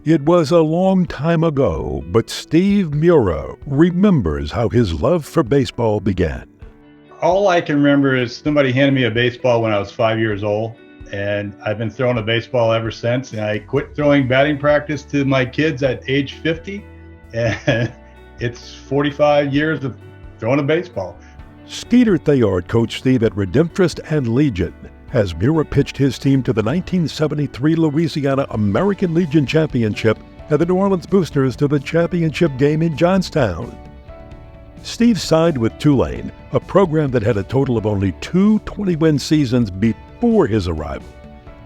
It was a long time ago, but Steve Mura remembers how his love for baseball began. All I can remember is somebody handed me a baseball when I was 5 years old, and I've been throwing a baseball ever since. And I quit throwing batting practice to my kids at age 50, and it's 45 years of throwing a baseball. Skeeter Thayard coached Steve at Redemptorist and Legion as Mura pitched his team to the 1973 Louisiana American Legion Championship and the New Orleans Boosters to the championship game in Johnstown. Steve signed with Tulane, a program that had a total of only 2 20-win seasons before his arrival.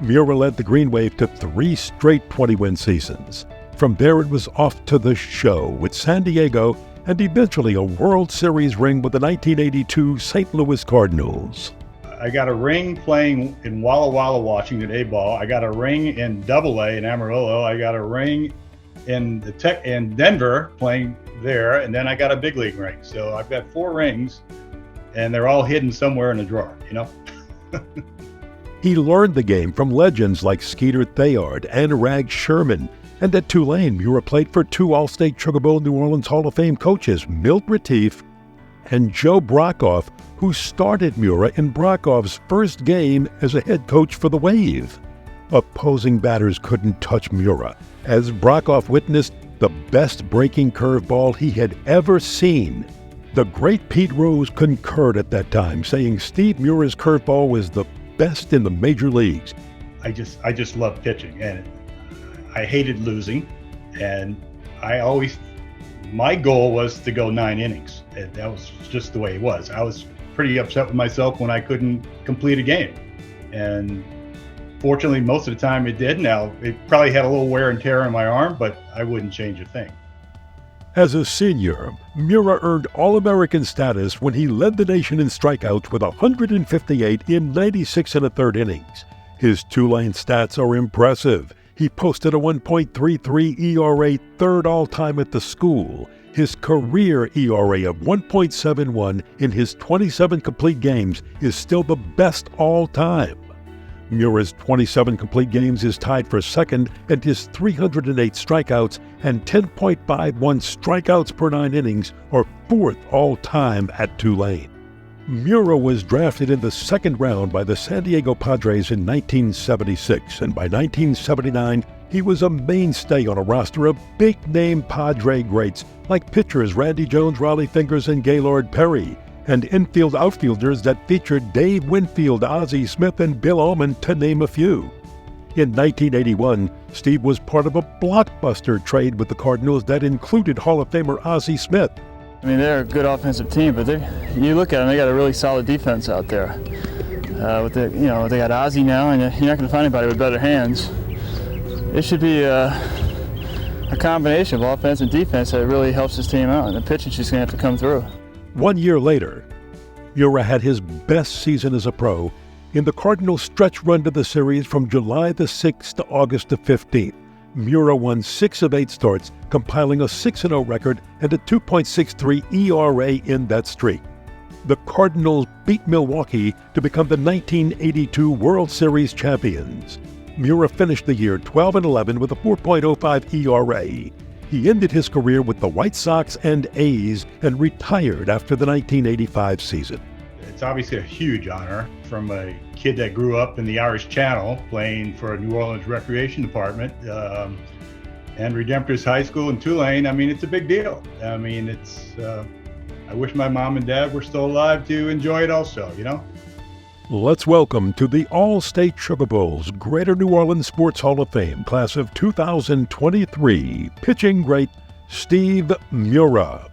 Mura led the Green Wave to 3 straight 20-win seasons. From there it was off to the show with San Diego and eventually a World Series ring with the 1982 St. Louis Cardinals. I got a ring playing in Walla Walla, Washington, A-ball. I got a ring in AA in Amarillo. I got a ring in Denver playing there, and then I got a big league ring. So I've got 4 rings, and they're all hidden somewhere in a drawer, you know? He learned the game from legends like Skeeter Thayard and Rag Sherman. And at Tulane, Mura played for 2 All-State Sugar Bowl New Orleans Hall of Fame coaches, Milt Retief and Joe Brockhoff, who started Mura in Brockhoff's first game as a head coach for the Wave. Opposing batters couldn't touch Mura, as Brockhoff witnessed the best breaking curveball he had ever seen. The great Pete Rose concurred at that time, saying Steve Mura's curveball was the best in the major leagues. I just love pitching, and I hated losing, and my goal was to go 9 innings. And that was just the way it was. I was pretty upset with myself when I couldn't complete a game. And fortunately, most of the time it did. Now, it probably had a little wear and tear on my arm, but I wouldn't change a thing. As a senior, Mura earned All-American status when he led the nation in strikeouts with 158 in 96 1/3 innings. His Tulane stats are impressive. He posted a 1.33 ERA, third all-time at the school. His career ERA of 1.71 in his 27 complete games is still the best all-time. Mura's 27 complete games is tied for second, and his 308 strikeouts and 10.51 strikeouts per 9 innings are 4th all-time at Tulane. Mura was drafted in the 2nd round by the San Diego Padres in 1976, and by 1979, he was a mainstay on a roster of big-name Padre greats like pitchers Randy Jones, Raleigh Fingers, and Gaylord Perry, and infield outfielders that featured Dave Winfield, Ozzie Smith, and Bill Ullman, to name a few. In 1981, Steve was part of a blockbuster trade with the Cardinals that included Hall of Famer Ozzie Smith. I mean, they're a good offensive team, but you look at them, they got a really solid defense out there. They got Ozzie now, and you're not going to find anybody with better hands. It should be a combination of offense and defense that really helps this team out, and the pitching's just going to have to come through. 1 year later, Mura had his best season as a pro in the Cardinals' stretch run to the series from July the 6th to August the 15th. Mura won 6 of 8 starts, compiling a 6-0 record and a 2.63 ERA in that streak. The Cardinals beat Milwaukee to become the 1982 World Series champions. Mura finished the year 12-11 with a 4.05 ERA. He ended his career with the White Sox and A's and retired after the 1985 season. It's obviously a huge honor from a kid that grew up in the Irish Channel playing for a New Orleans Recreation Department and Redemptorist High School in Tulane. I mean, it's a big deal. I mean, I wish my mom and dad were still alive to enjoy it also, you know? Let's welcome to the All-State Sugar Bowl's Greater New Orleans Sports Hall of Fame class of 2023, pitching great Steve Mura.